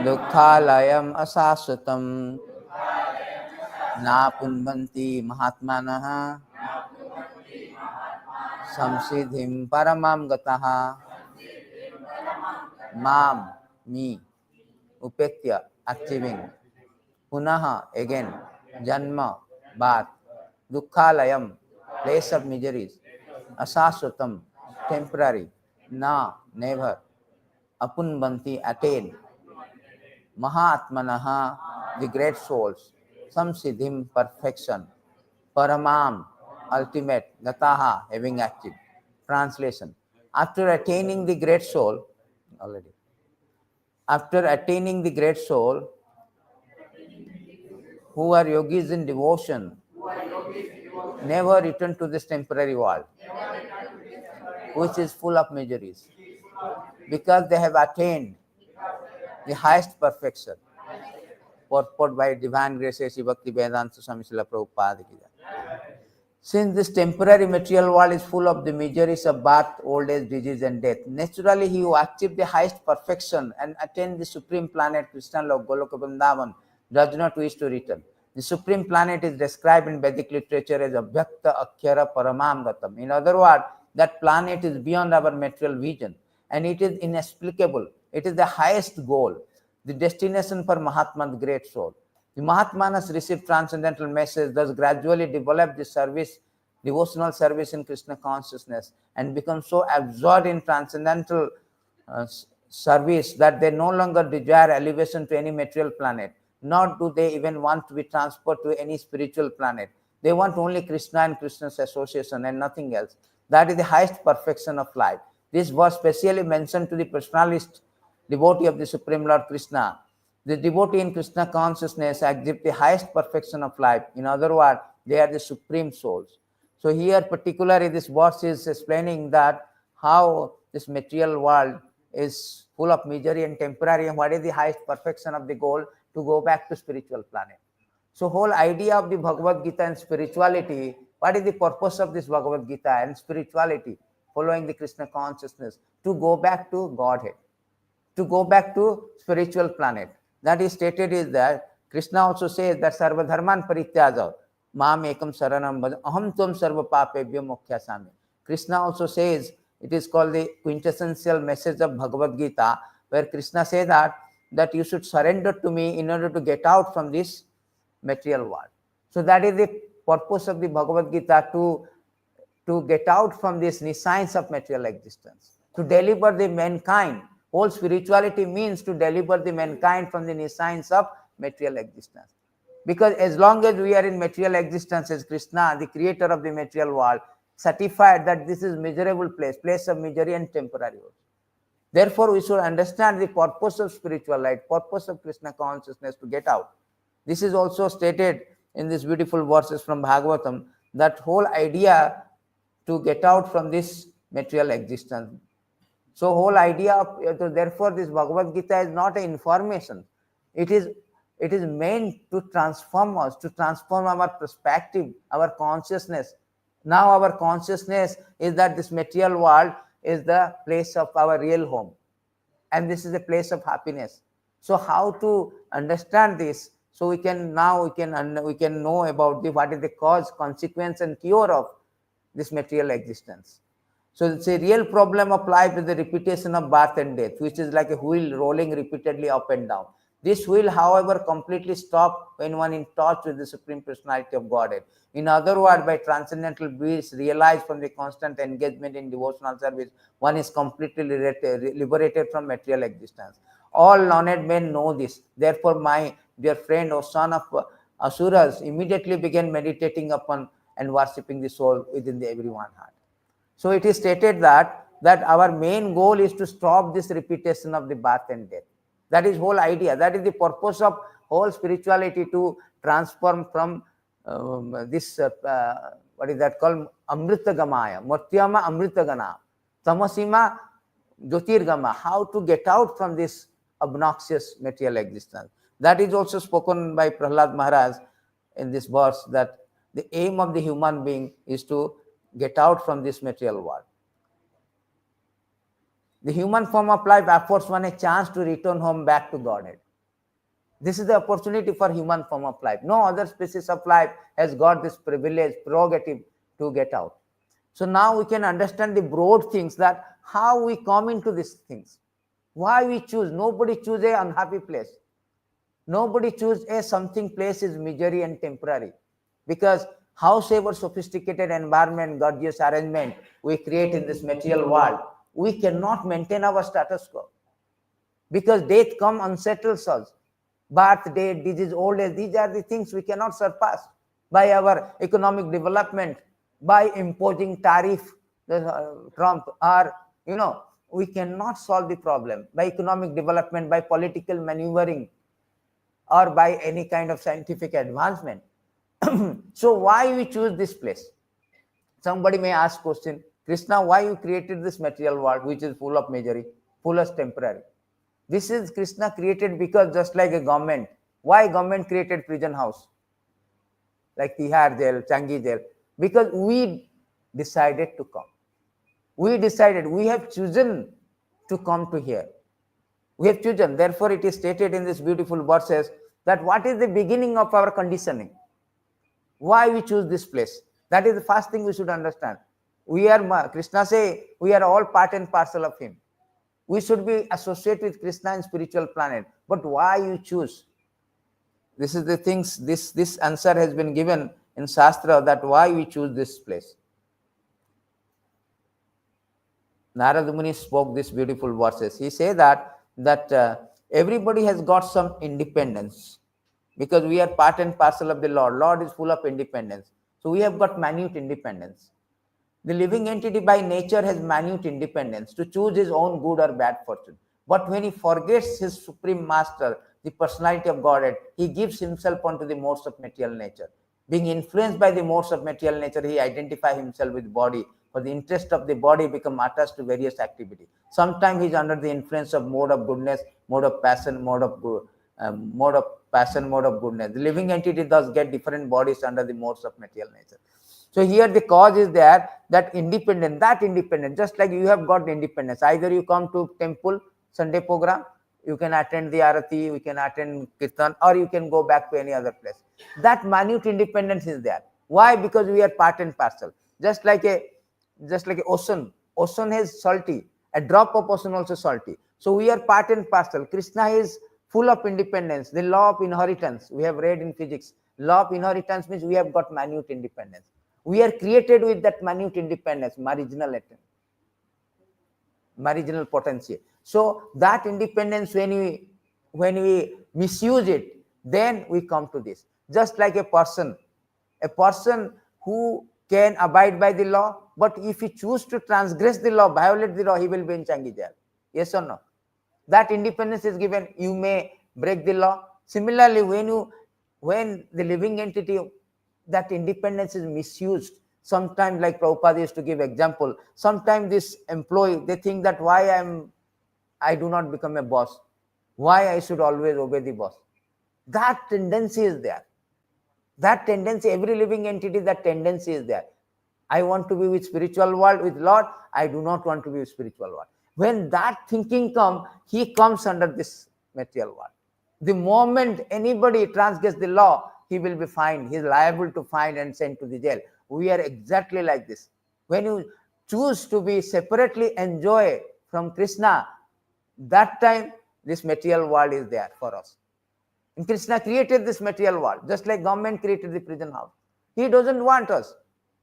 दुःखालयम् अशाश्वतम् नापुन्वन्ति महात्मानः संसिद्धिं परमां गतः माम me upetya achieving punaha again janma birth dukkhalayam place of miseries asashvatam temporary na never apunvanti attain mahatmanaha the great souls samsiddhim perfection paramam ultimate gataha having achieved. Translation: after attaining the great soul already after attaining the great soul, who are yogis in devotion, never return to this temporary world, which is full of miseries, because they have attained the highest perfection. Purport by Divine Grace Sri Bhakti Vedanta Swami Srila Prabhupada ki jai. Since this temporary material world is full of the miseries of birth, old age, disease and death, naturally he who achieves the highest perfection and attain the supreme planet Krishna Lok Goloka Vrindavan does not wish to return. The supreme planet is described in Vedic literature as Abhyakta Akhyara Paramam Gatam. In other words, that planet is beyond our material vision and it is inexplicable. It is the highest goal, the destination for Mahatma's great soul. The Mahatmanas receive transcendental message, thus gradually develop the service, devotional service in Krishna consciousness and become so absorbed in transcendental service that they no longer desire elevation to any material planet, nor do they even want to be transferred to any spiritual planet. They want only Krishna and Krishna's association and nothing else. That is the highest perfection of life. This was specially mentioned to the personalist devotee of the Supreme Lord Krishna. The devotee in Krishna consciousness exhibit the highest perfection of life. In other words, they are the supreme souls. So here particularly this verse is explaining that how this material world is full of misery and temporary, and what is the highest perfection of the goal to go back to spiritual planet. So whole idea of the Bhagavad Gita and spirituality, what is the purpose of this Bhagavad Gita and spirituality, following the Krishna consciousness? To go back to Godhead, to go back to spiritual planet. That is stated is that Krishna also says that Sarva Dharman Parityaja Mam Ekam Saranam Bhaj Aham Tvam Sarva Papebhyo Mokhyasami. Krishna also says, it is called the quintessential message of Bhagavad Gita, where Krishna says that you should surrender to me in order to get out from this material world. So that is the purpose of the Bhagavad Gita, to get out from this nescience of material existence, to deliver the mankind. Whole spirituality means to deliver the mankind from the nescience of material existence. Because as long as we are in material existence, as Krishna, the creator of the material world, certified that this is miserable place of misery and temporary. Therefore, we should understand the purpose of spiritual life, purpose of Krishna consciousness, to get out. This is also stated in these beautiful verses from Bhagavatam, that whole idea to get out from this material existence. So whole idea of, therefore this Bhagavad Gita is not an information. It is meant to transform us, to transform our perspective, our consciousness. Now our consciousness is that this material world is the place of our real home, and this is a place of happiness. So how to understand this? So we can know about what is the cause, consequence and cure of this material existence. So it's a real problem of life is the repetition of birth and death, which is like a wheel rolling repeatedly up and down. This wheel, however, completely stops when one in touch with the Supreme Personality of Godhead. In other words, by transcendental bliss realized from the constant engagement in devotional service, one is completely liberated from material existence. All learned men know this. Therefore, my dear friend, O son of Asuras, immediately began meditating upon and worshipping the soul within the everyone heart. So it is stated that our main goal is to stop this repetition of the birth and death. That is whole idea. That is the purpose of whole spirituality, to transform from this what is that called, Amritagamaya, Murtyama Amritagana, Tamasima Jyotirgama. How to get out from this obnoxious material existence. That is also spoken by Prahlad Maharaj in this verse, that the aim of the human being is to get out from this material world. The human form of life affords one a chance to return home back to Godhead. This is the opportunity for human form of life. No other species of life has got this privilege, prerogative to get out. So now we can understand the broad things, that how we come into these things, why we choose. Nobody choose a unhappy place. Nobody choose a something place is misery and temporary. Because howsoever sophisticated environment, gorgeous arrangement we create in this material world, we cannot maintain our status quo. Because death come unsettles us. Birth, death, disease, old age, these are the things we cannot surpass by our economic development, by imposing tariff, Trump, or, we cannot solve the problem by economic development, by political maneuvering, or by any kind of scientific advancement. So why we choose this place? Somebody may ask question, Krishna, why you created this material world which is full of misery, full of temporary? This is Krishna created because just like a government. Why government created prison house? Like Tihar jail, Changi jail. Because we decided to come. We decided, we have chosen to come to here. We have chosen. Therefore, it is stated in this beautiful verses that what is the beginning of our conditioning? Why we choose this place? That is the first thing we should understand. We are, Krishna say, we are all part and parcel of him. We should be associated with Krishna in spiritual planet. But why you choose? This is the things, this answer has been given in Shastra, that why we choose this place. Narada Muni spoke these beautiful verses. He said that everybody has got some independence, because we are part and parcel of the Lord. Lord is full of independence. So we have got minute independence. The living entity by nature has minute independence to choose his own good or bad fortune. But when he forgets his supreme master, the personality of Godhead, he gives himself onto the modes of material nature. Being influenced by the modes of material nature, he identifies himself with body. For the interest of the body become attached to various activity. Sometimes he is under the influence of mode of goodness, mode of passion, mode of goodness. The living entity does get different bodies under the modes of material nature. So here the cause is there, that independent, just like you have got independence. Either you come to temple, Sunday program, you can attend the Arati, you can attend Kirtan, or you can go back to any other place. That minute independence is there. Why? Because we are part and parcel. Just like a ocean. Ocean is salty. A drop of ocean also salty. So we are part and parcel. Krishna is full of independence. The law of inheritance, we have read in physics. Law of inheritance means we have got minute independence. We are created with that minute independence, marginal potential. So that independence, when we misuse it, then we come to this. Just like a person who can abide by the law, but if he choose to transgress the law, violate the law, he will be in Changi jail. Yes or no? That independence is given. You may break the law. Similarly, when the living entity, that independence is misused. Sometimes, like Prabhupada used to give example, sometimes this employee, they think that why I do not become a boss, why I should always obey the boss. That tendency is there. That tendency, every living entity, that tendency is there. I want to be with spiritual world, with Lord. I do not want to be with spiritual world. When that thinking comes, he comes under this material world. The moment anybody transgress the law, he will be fined. He is liable to fine and sent to the jail. We are exactly like this. When you choose to be separately enjoy from Krishna, that time this material world is there for us. And Krishna created this material world, just like government created the prison house. He doesn't want us.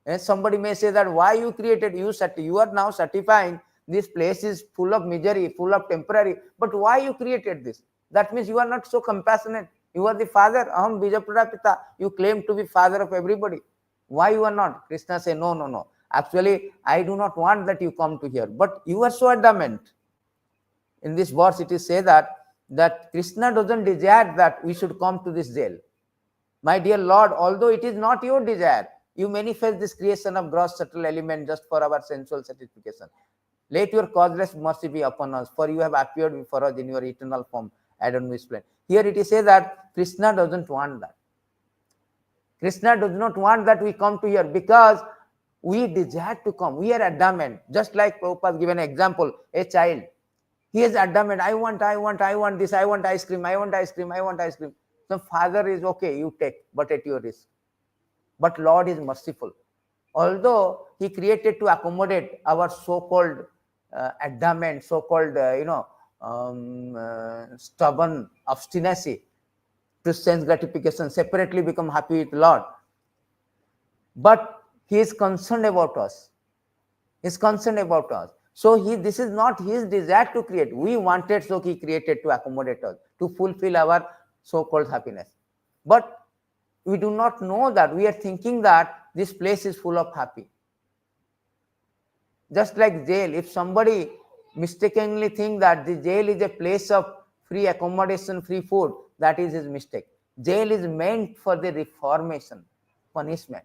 And somebody may say that why you created, you are now certifying this place is full of misery, full of temporary, but why you created this? That means you are not so compassionate. You are the father, aham bijapura pita. You claim to be father of everybody. Why you are not? Krishna say, no. Actually, I do not want that you come to here, but you are so adamant. In this verse, it is said that Krishna doesn't desire that we should come to this jail. My dear Lord, although it is not your desire, you manifest this creation of gross subtle element just for our sensual satisfaction. Let your causeless mercy be upon us, for you have appeared before us in your eternal form, Adam Viśvambhara. Here it is said that Krishna doesn't want that. Krishna does not want that we come to here, because we desire to come. We are adamant. Just like Prabhupada given an example, a child. He is adamant, I want this, I want ice cream, I want ice cream, I want ice cream. So father is okay, you take, but at your risk. But Lord is merciful. Although he created to accommodate our so-called adamant, so-called, stubborn obstinacy to sense gratification, separately become happy with Lord. But he is concerned about us. He is concerned about us. So this is not his desire to create. We wanted, so he created to accommodate us, to fulfill our so-called happiness. But we do not know that. We are thinking that this place is full of happy. Just like jail, if somebody mistakenly think that the jail is a place of free accommodation, free food, that is his mistake. Jail is meant for the reformation, punishment.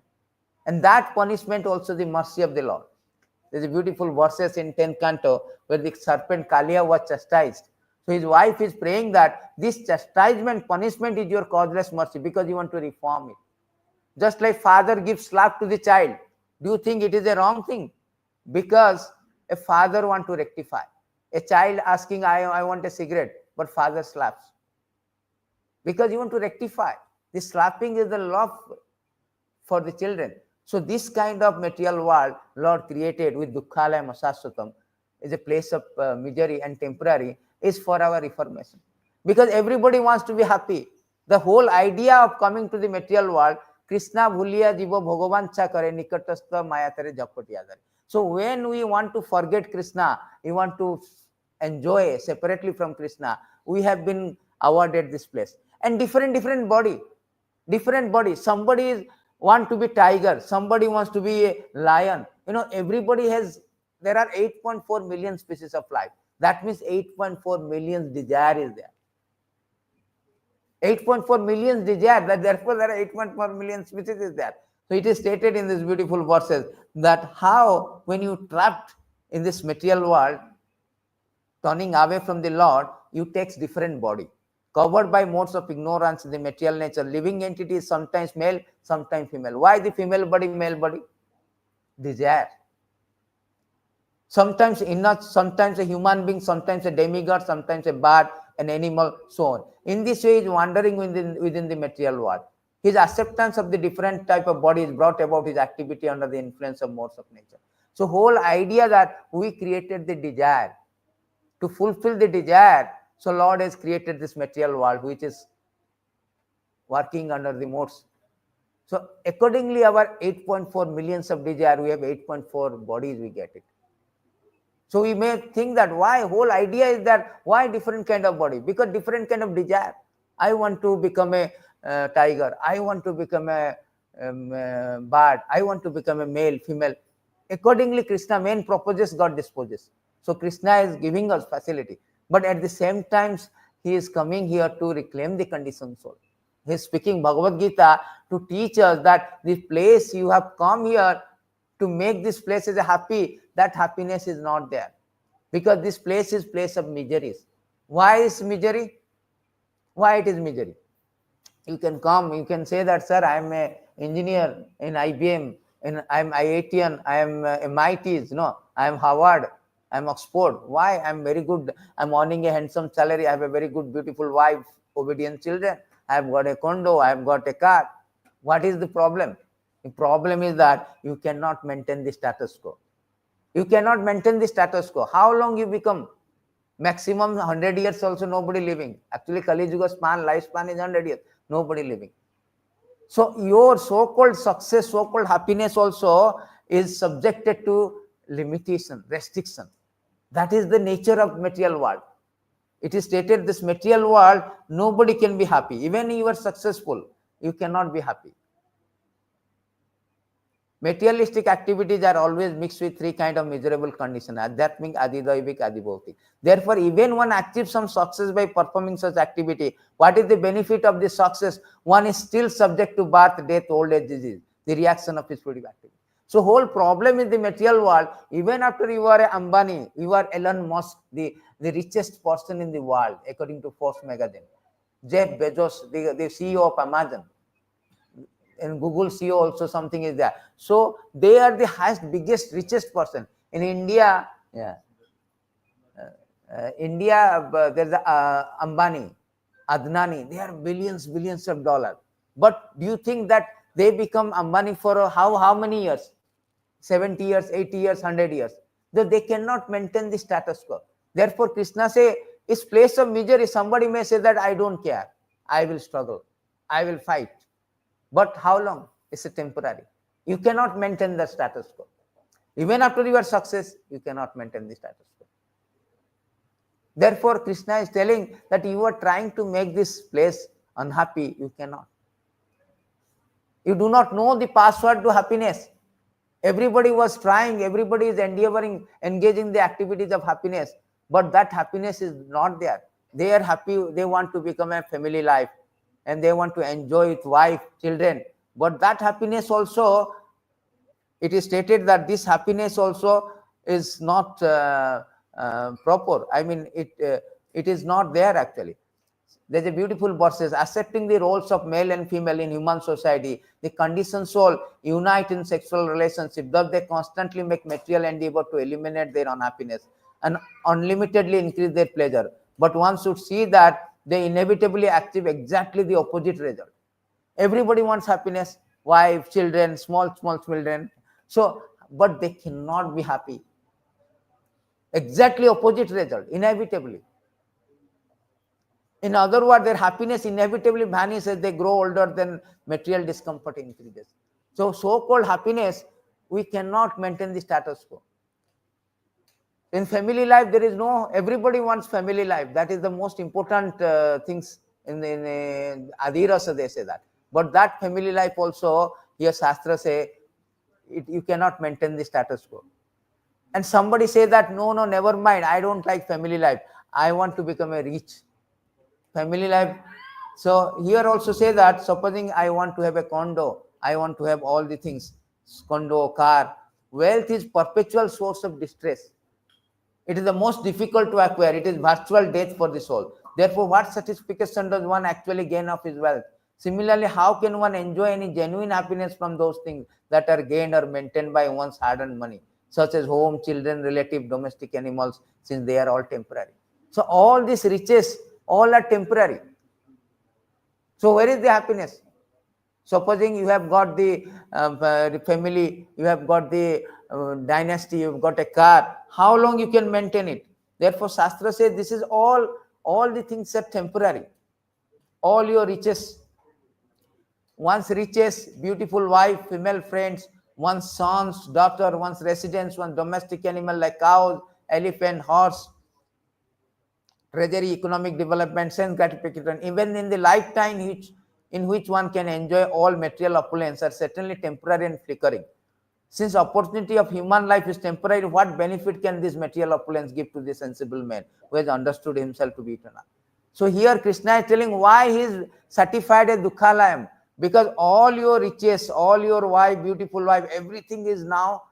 And that punishment also the mercy of the Lord. There's a beautiful verses in 10th canto where the serpent Kalia was chastised. So his wife is praying that this chastisement, punishment is your causeless mercy because you want to reform it. Just like father gives slap to the child. Do you think it is a wrong thing? Because a father wants to rectify. A child asking, I want a cigarette, but father slaps. Because you want to rectify. This slapping is the love for the children. So this kind of material world Lord created with Dukkhalaya Masashvatam is a place of misery and temporary, is for our reformation. Because everybody wants to be happy. The whole idea of coming to the material world, Krishna bhuliya jivo bhagavancha kare nikatastha mayatare japatiyadare. So when we want to forget Krishna, we want to enjoy separately from Krishna, we have been awarded this place. And different body. Somebody is want to be tiger, somebody wants to be a lion. Everybody has, there are 8.4 million species of life. That means 8.4 million desire is there. 8.4 million desire, therefore there are 8.4 million species is there. So it is stated in these beautiful verses that how when you trapped in this material world, turning away from the Lord, you take different body. Covered by modes of ignorance in the material nature, living entity is sometimes male, sometimes female. Why the female body, male body? Desire. Sometimes sometimes a human being, sometimes a demigod, sometimes a bird, an animal, so on. In this way, he is wandering within the material world. His acceptance of the different type of body is brought about his activity under the influence of modes of nature. So whole idea that we created the desire, to fulfill the desire, so Lord has created this material world which is working under the modes. So accordingly, our 8.4 millions of desire, we have 8.4 bodies, we get it. So we may think that why, whole idea is that why different kind of body? Because different kind of desire. I want to become a tiger. I want to become a bird. I want to become a male, female. Accordingly, Krishna main proposes, God disposes. So Krishna is giving us facility. But at the same time, he is coming here to reclaim the conditioned soul. He is speaking Bhagavad Gita to teach us that this place you have come here to make this place as a happy, that happiness is not there. Because this place is place of miseries. Why is misery? Why it is misery? You can come, you can say that, sir, I am an engineer in IBM, and I am IITian, I am MITs, no, I am Harvard, I am Oxford. Why? I am very good, I am earning a handsome salary, I have a very good, beautiful wife, obedient children, I have got a condo, I have got a car. What is the problem? The problem is that you cannot maintain the status quo. You cannot maintain the status quo. How long you become? Maximum 100 years also nobody living. Actually, Kali Yuga lifespan is 100 years. Nobody living. So your so-called success, so-called happiness also is subjected to limitation, restriction. That is the nature of material world. It is stated this material world, nobody can be happy. Even you are successful, you cannot be happy. Materialistic activities are always mixed with three kinds of miserable conditions: adhyatmic, adhidaivik, adhibhautik. Therefore, even one achieves some success by performing such activity, what is the benefit of this success? One is still subject to birth, death, old age, disease, the reaction of his productive activity. So whole problem in the material world, even after you are a Ambani, you are Elon Musk, the richest person in the world, according to Forbes magazine. Jeff Bezos, the CEO of Amazon. And Google CEO also something is there. So they are the highest, biggest, richest person. In India, yeah. India, there's Ambani, Adnani, they are billions of dollars. But do you think that they become Ambani for how many years? 70 years, 80 years, 100 years. They cannot maintain the status quo. Therefore, Krishna say, its place of misery, somebody may say that I don't care. I will struggle. I will fight. But how long? It's a temporary. You cannot maintain the status quo. Even after your success, you cannot maintain the status quo. Therefore, Krishna is telling that you are trying to make this place unhappy. You cannot. You do not know the password to happiness. Everybody was trying, everybody is endeavoring, engaging the activities of happiness, but that happiness is not there. They are happy, they want to become a family life and they want to enjoy with wife, children. But that happiness also, it is stated that this happiness also is not proper. I mean, it is not there actually. There's a beautiful verse says, accepting the roles of male and female in human society, the conditioned soul unite in sexual relationship, thus they constantly make material endeavor to eliminate their unhappiness and unlimitedly increase their pleasure. But one should see that they inevitably achieve exactly the opposite result. Everybody wants happiness, wife, children, small children. So, but they cannot be happy. Exactly opposite result, inevitably. In other words, their happiness inevitably vanishes as they grow older, then material discomfort increases. So, so-called happiness, we cannot maintain the status quo. In family life, there is no, everybody wants family life. That is the most important things in Adhirasa, they say that. But that family life also, here Shastra say, you cannot maintain the status quo. And somebody say that, no, never mind, I don't like family life. I want to become a rich. Family life. So here also say that, supposing I want to have a condo, I want to have all the things, condo, car. Wealth is perpetual source of distress. It is the most difficult to acquire. It is virtual death for the soul. Therefore, what satisfaction does one actually gain of his wealth? Similarly, how can one enjoy any genuine happiness from those things that are gained or maintained by one's hard-earned money, such as home, children, relative, domestic animals, since they are all temporary. So all these riches, all are temporary. So where is the happiness? Supposing you have got the family, you have got the dynasty, you've got a car, how long you can maintain it? Therefore, Shastra says this is all the things are temporary. All your riches, one's riches, beautiful wife, female friends, one's sons, daughter, one's residence, one's domestic animal like cows, elephant, horse, treasury, economic development, sense gratification, even in the lifetime in which one can enjoy all material opulence, are certainly temporary and flickering. Since opportunity of human life is temporary, what benefit can this material opulence give to the sensible man who has understood himself to be eternal? So here Krishna is telling why he is certified a Dukhalayam. Because all your riches, all your wife, beautiful wife, everything is now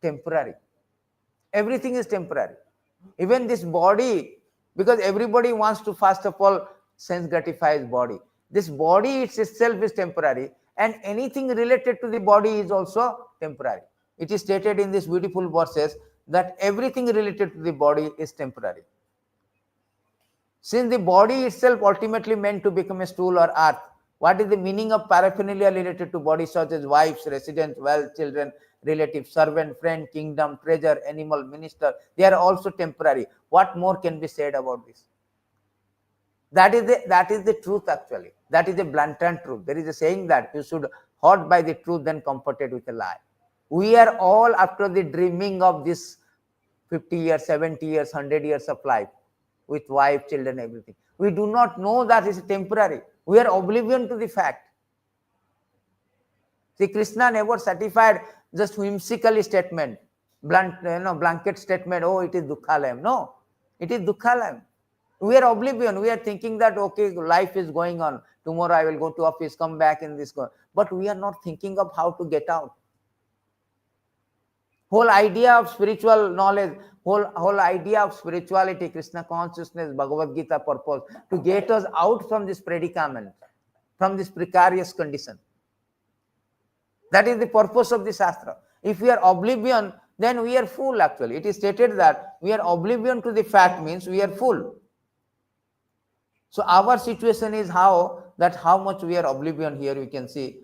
temporary. Everything is temporary. Even this body, because everybody wants to first of all sense gratify his body. This body itself is temporary, and anything related to the body is also temporary. It is stated in these beautiful verses that everything related to the body is temporary. Since the body itself ultimately meant to become a stool or earth, what is the meaning of paraphernalia related to body such as wives, residents, wealth, children, relative, servant, friend, kingdom, treasure, animal, minister? They are also temporary. What more can be said about this? That is the truth actually. That is a blatant truth. There is a saying that you should hurt by the truth than comforted with a lie. We are all after the dreaming of this 50 years, 70 years, 100 years of life with wife, children, everything. We do not know that it's temporary. We are oblivion to the fact. See, Krishna never certified just whimsical statement, blanket statement, oh, it is Dukhalayam. No, it is Dukhalayam. We are oblivion. We are thinking that, okay, life is going on. Tomorrow I will go to office, come back in this. But we are not thinking of how to get out. Whole idea of spiritual knowledge, whole idea of spirituality, Krishna consciousness, Bhagavad Gita purpose, to get us out from this predicament, from this precarious condition. That is the purpose of the Shastra. If we are oblivion, then we are full actually. It is stated that we are oblivion to the fact means we are full. So our situation is how much we are oblivion here we can see.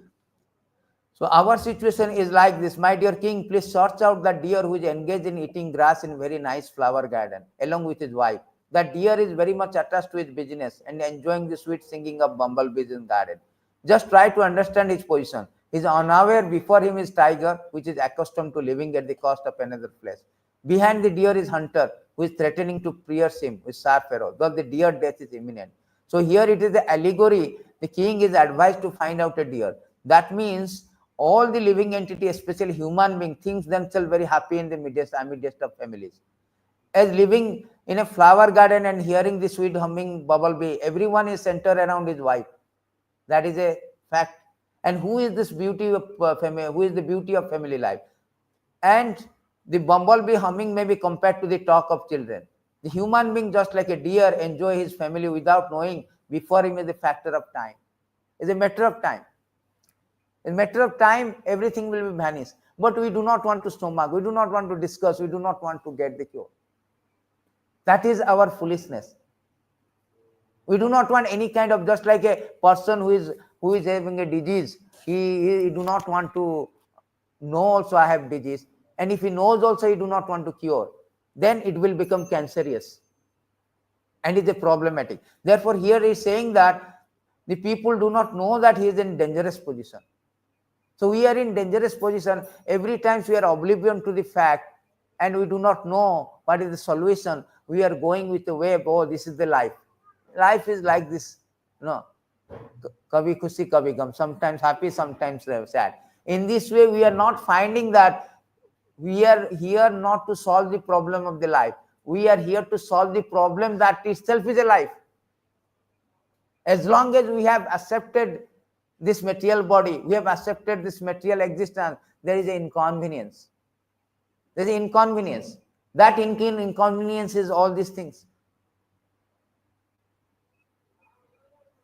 So our situation is like this. My dear king, please search out that deer who is engaged in eating grass in very nice flower garden along with his wife. That deer is very much attached to his business and enjoying the sweet singing of bumblebees in garden. Just try to understand his position. He is unaware before him is tiger, which is accustomed to living at the cost of another flesh. Behind the deer is hunter, who is threatening to pierce him with sharp arrow, though the deer death is imminent. So here it is the allegory. The king is advised to find out a deer. That means all the living entity, especially human being, thinks themselves very happy in the midst of families. As living in a flower garden and hearing the sweet humming bumblebee, everyone is centered around his wife. That is a fact. And who is this beauty of family? Who is the beauty of family life? And the bumblebee humming may be compared to the talk of children. The human being, just like a deer, enjoy his family without knowing before him is a factor of time. It's a matter of time. In a matter of time, everything will be vanished. But we do not want to stomach. We do not want to discuss. We do not want to get the cure. That is our foolishness. We do not want any kind of, just like a person who is having a disease. He do not want to know also I have disease. And if he knows also he do not want to cure, then it will become cancerous. And it is problematic. Therefore, here he is saying that the people do not know that he is in dangerous position. So we are in dangerous position. Every time we are oblivion to the fact and we do not know what is the solution. We are going with the wave. Oh, this is the life. Life is like this. No. Kabhi khushi, kabhi gum. Sometimes happy, sometimes sad. In this way, we are not finding that we are here not to solve the problem of the life. We are here to solve the problem that itself is a life. As long as we have accepted this material body, we have accepted this material existence, there is an inconvenience. There is an inconvenience. That inconvenience is all these things.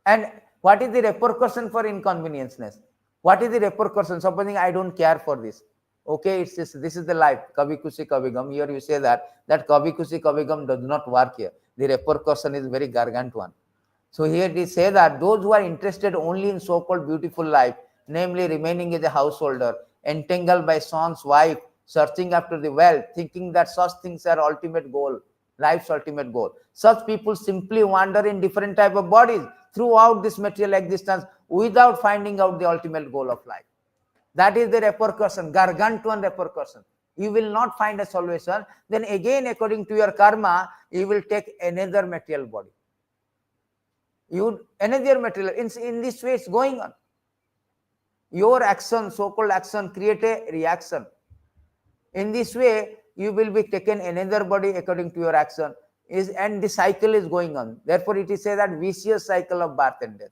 And what is the repercussion for inconvenienceness? What is the repercussion? Supposing I don't care for this. Okay, it's just, this is the life. Kabhi khushi, kabhi gum. Here you say that kabhi khushi, kabhi gum does not work here. The repercussion is very gargantuan. So here they say that those who are interested only in so-called beautiful life, namely remaining as a householder, entangled by son's wife, searching after the wealth, thinking that such things are ultimate goal, life's ultimate goal. Such people simply wander in different type of bodies throughout this material existence without finding out the ultimate goal of life. That is the repercussion, gargantuan repercussion. You will not find a solution. Then again, according to your karma, you will take another material body. Another material. In this way, it's going on. Your action, so-called action, create a reaction. In this way, you will be taken another body according to your action. And the cycle is going on. Therefore, it is said that vicious cycle of birth and death.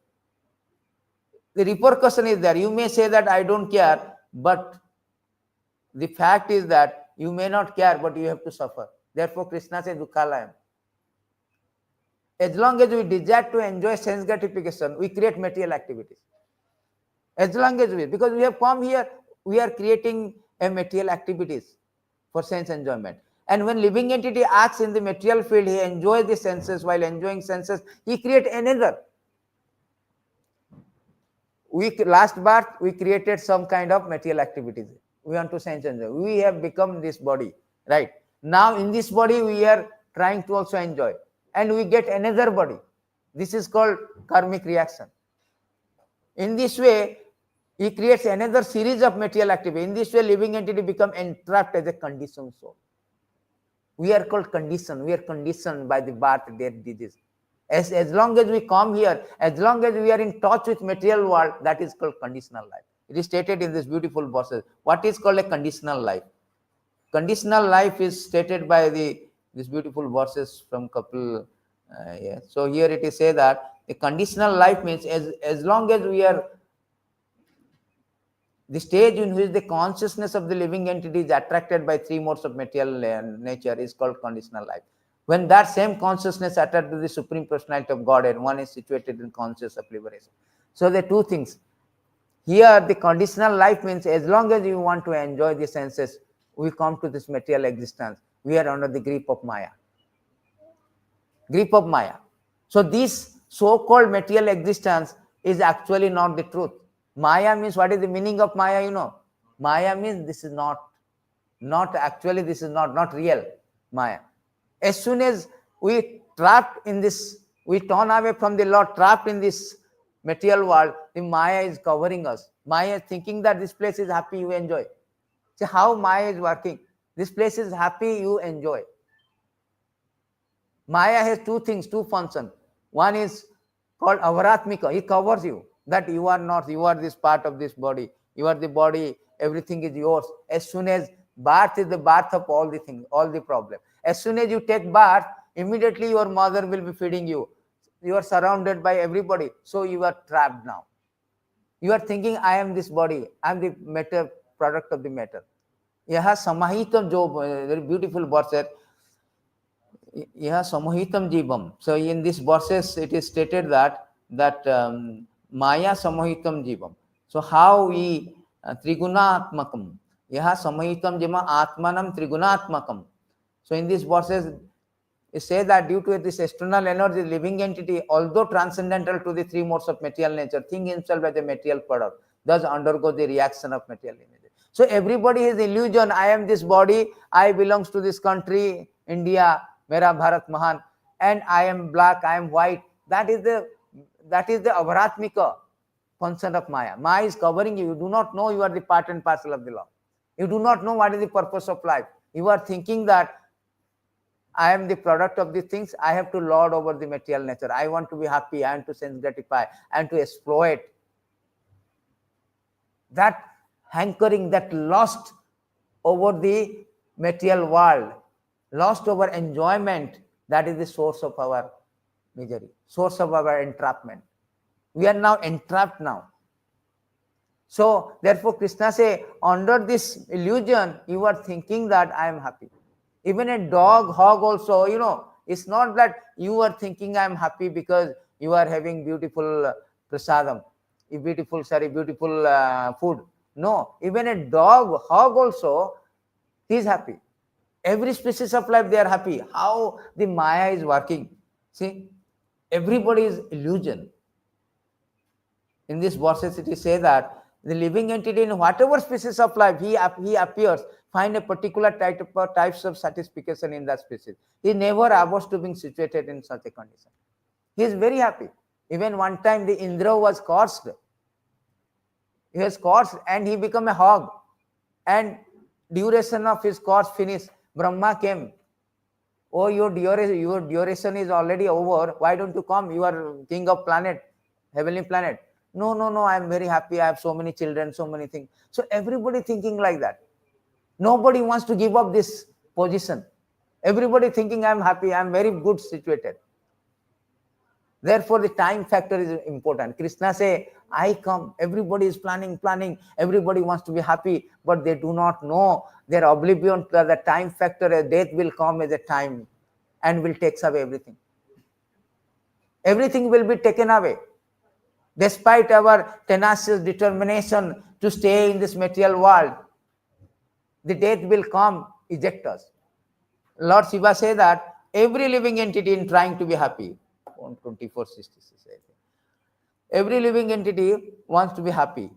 The repercussion is there. You may say that I don't care, but the fact is that you may not care, but you have to suffer. Therefore, Krishna says, Dukhalayam. As long as we desire to enjoy sense gratification, we create material activities. As long as because we have come here, we are creating a material activities for sense enjoyment. And when living entity acts in the material field, he enjoys the senses. While enjoying senses, he creates another. Last birth, we created some kind of material activities. We want to sense enjoy. We have become this body, right? Now in this body, we are trying to also enjoy. And we get another body. This is called karmic reaction. In this way, he creates another series of material activity. In this way, living entity become entrapped as a conditioned soul. We are called conditioned. We are conditioned by the birth, death, disease. As long as we come here, as long as we are in touch with material world, that is called conditional life. It is stated in this beautiful verses. What is called a conditional life? Conditional life is stated by these beautiful verses from Kapil. Yeah. So here it is said that the conditional life means as long as we are the stage in which the consciousness of the living entity is attracted by three modes of material nature is called conditional life. When that same consciousness attached to the Supreme Personality of God, and one is situated in conscious of liberation. So the two things. Here the conditional life means as long as you want to enjoy the senses, we come to this material existence. We are under the grip of Maya. Grip of Maya. So this so-called material existence is actually not the truth. Maya means, what is the meaning of Maya, you know? Maya means this is not actually, this is not real Maya. As soon as we trapped in this, we turn away from the Lord, trapped in this material world, the Maya is covering us. Maya is thinking that this place is happy, you enjoy. See how Maya is working. This place is happy, you enjoy. Maya has two things, two functions. One is called avaratmika. It covers you, that you are not, you are this part of this body. You are the body, everything is yours. As soon as birth is the birth of all the things, all the problem. As soon as you take birth, immediately your mother will be feeding you. You are surrounded by everybody. So you are trapped now. You are thinking, I am this body. I am the matter, product of the matter. Yaha samahitam jo, very beautiful verse. Yaha samahitam jivam. So in this verses, it is stated that Maya samahitam jivam. So how we trigunatmakam. Yaha samahitam jima atmanam trigunatmakam. So in these verses, it says that due to this external energy, living entity, although transcendental to the three modes of material nature, think himself as a material product, thus undergo the reaction of material energy. So everybody has illusion. I am this body. I belongs to this country, India, Mera Bharat Mahan, and I am black. I am white. That is the avaratmika function of Maya. Maya is covering you. You do not know you are the part and parcel of the law. You do not know what is the purpose of life. You are thinking that I am the product of these things. I have to lord over the material nature. I want to be happy. I want to sense gratify. I want to exploit. That hankering, that lust over the material world, lust over enjoyment, that is the source of our misery, source of our entrapment. We are now entrapped now. So therefore Krishna say, under this illusion, you are thinking that I am happy. Even a dog, hog also, you know, it's not that you are thinking I am happy because you are having beautiful prasadam, beautiful food. No, even a dog, hog also, he is happy. Every species of life, they are happy. How the Maya is working. See, everybody is illusion. In this verses, it is said that the living entity in whatever species of life he appears, find a particular types of satisfaction in that species. He never averse to being situated in such a condition. He is very happy. Even one time the Indra was cursed. He was cursed and he became a hog. And duration of his curse finished. Brahma came. Oh, your duration is already over. Why don't you come? You are king of planet, heavenly planet. No, I am very happy. I have so many children, so many things. So everybody thinking like that. Nobody wants to give up this position. Everybody thinking I am happy, I am very good situated. Therefore, the time factor is important. Krishna say, I come. Everybody is planning. Everybody wants to be happy, but they do not know. They are oblivion to the time factor. A death will come as a time and will take away everything. Everything will be taken away. Despite our tenacious determination to stay in this material world, the death will come, eject us. Lord Shiva say that every living entity in trying to be happy, 2466, every living entity wants to be happy.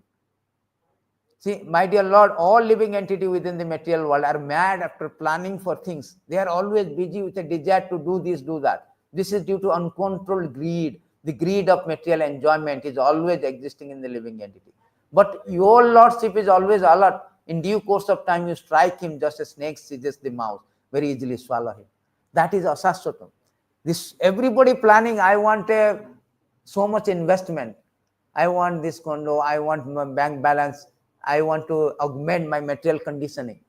See, my dear Lord, all living entity within the material world are mad after planning for things. They are always busy with a desire to do this, do that. This is due to uncontrolled greed. The greed of material enjoyment is always existing in the living entity. But your Lordship is always alert. In due course of time, you strike him just as snake seizes the mouse, very easily swallow him. That is asashvatam. This everybody planning, I want so much investment. I want this condo, I want my bank balance, I want to augment my material conditioning.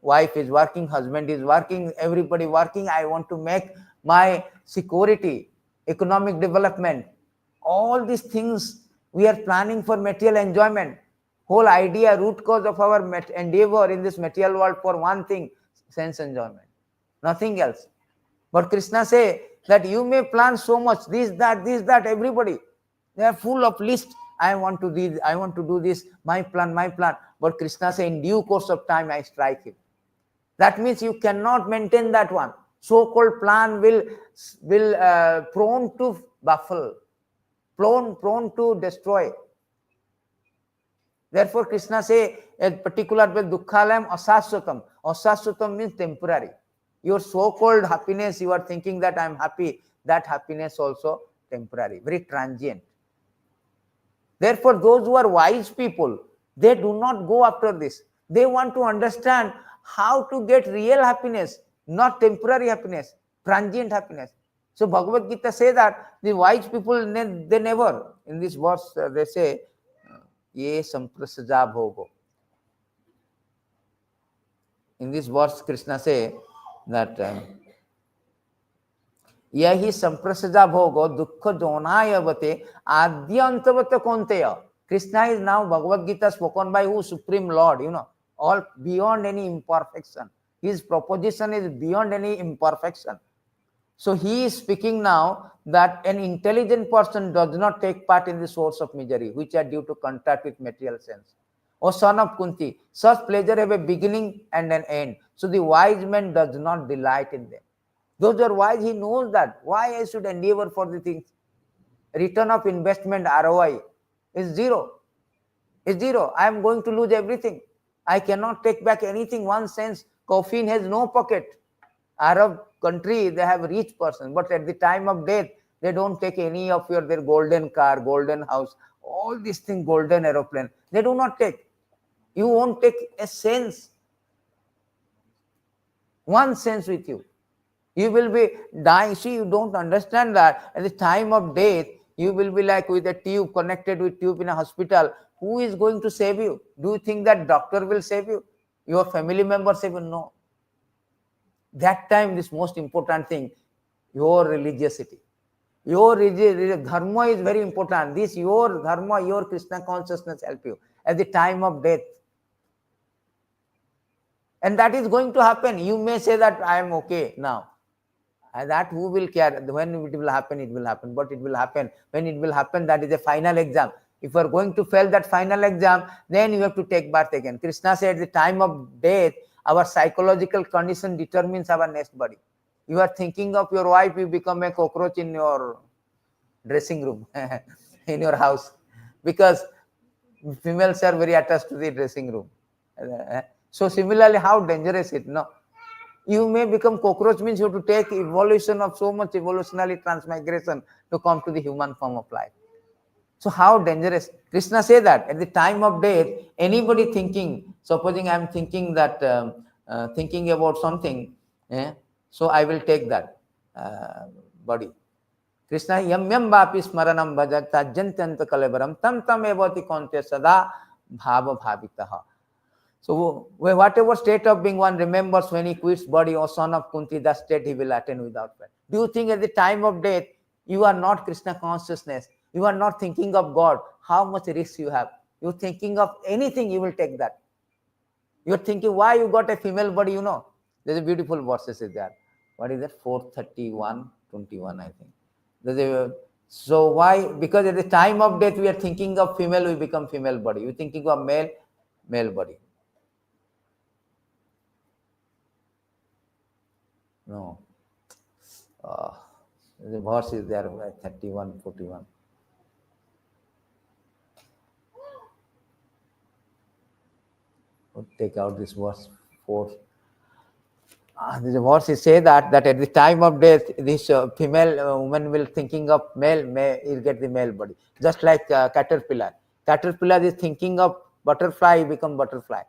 Wife is working, husband is working, everybody working. I want to make my security, economic development. All these things we are planning for material enjoyment. Whole idea, root cause of our endeavor in this material world for one thing, sense enjoyment, nothing else. But Krishna say that you may plan so much, this, that, everybody. They are full of list. I want to do this, my plan. But Krishna says, in due course of time, I strike him. That means you cannot maintain that one. So-called plan will prone to baffle, prone to destroy. Therefore, Krishna say a particular way, dukkhalayam asashvatam. Asashvatam means temporary. Your so-called happiness, you are thinking that I am happy, that happiness also temporary, very transient. Therefore, those who are wise people, they do not go after this. They want to understand how to get real happiness, not temporary happiness, transient happiness. So Bhagavad Gita say that the wise people, they never, in this verse, they say, ye samprasaja bhogo. In this verse, Krishna say that yahi samprasaja bhogo dukkha jonayavate adyantavata konteya. Krishna is now Bhagavad Gita spoken by who? Supreme Lord, all beyond any imperfection. His proposition is beyond any imperfection. So he is speaking now that an intelligent person does not take part in the source of misery, which are due to contact with material sense. O son of Kunti, such pleasure have a beginning and an end. So the wise man does not delight in them. Those who are wise, he knows that. Why I should endeavor for the things? Return of investment, ROI, is zero. Is zero. I am going to lose everything. I cannot take back anything. 1 cent. Coffin has no pocket. Arab country, they have rich person, but at the time of death, they don't take any of their golden car, golden house, all these things, golden aeroplane. They do not take. You won't take a sense. 1 cent with you. You will be dying. See, you don't understand that at the time of death, you will be like with a tube, connected with tube in a hospital. Who is going to save you? Do you think that doctor will save you? Your family member save you? No. That time, this most important thing, your religiosity. Your dharma is very important. This, your dharma, your Krishna consciousness help you at the time of death. And that is going to happen. You may say that I am okay now. And that who will care? When it will happen, it will happen. But it will happen. When it will happen, that is a final exam. If you are going to fail that final exam, then you have to take birth again. Krishna said at the time of death, our psychological condition determines our next body. You are thinking of your wife, you become a cockroach in your dressing room, in your house. Because females are very attached to the dressing room. So similarly, how dangerous it? No. You may become cockroach, means you have to take evolution of so much evolutionary transmigration to come to the human form of life. So how dangerous? Krishna say that at the time of death, anybody thinking, supposing I am thinking that, thinking about something, so I will take that body. Krishna yam yam vapi smaranam bhajat tajantanta kalevaram tam tam evati konte sada bhava bhavitaha. So whatever state of being one remembers when he quits body, or son of Kunti, that state he will attain without fail. Do you think at the time of death, you are not Krishna consciousness? You are not thinking of God. How much risk you have? You're thinking of anything, you will take that. You're thinking why you got a female body, There's a beautiful verses is there. What is that? 431:21, I think. So why? Because at the time of death, we are thinking of female, we become female body. You're thinking of male, male body. No. The verse is there, 31:41. Take out this verse 4. The verse is say that at the time of death, this female woman will thinking of male, he'll get the male body. Just like caterpillar. Caterpillar is thinking of butterfly, become butterfly.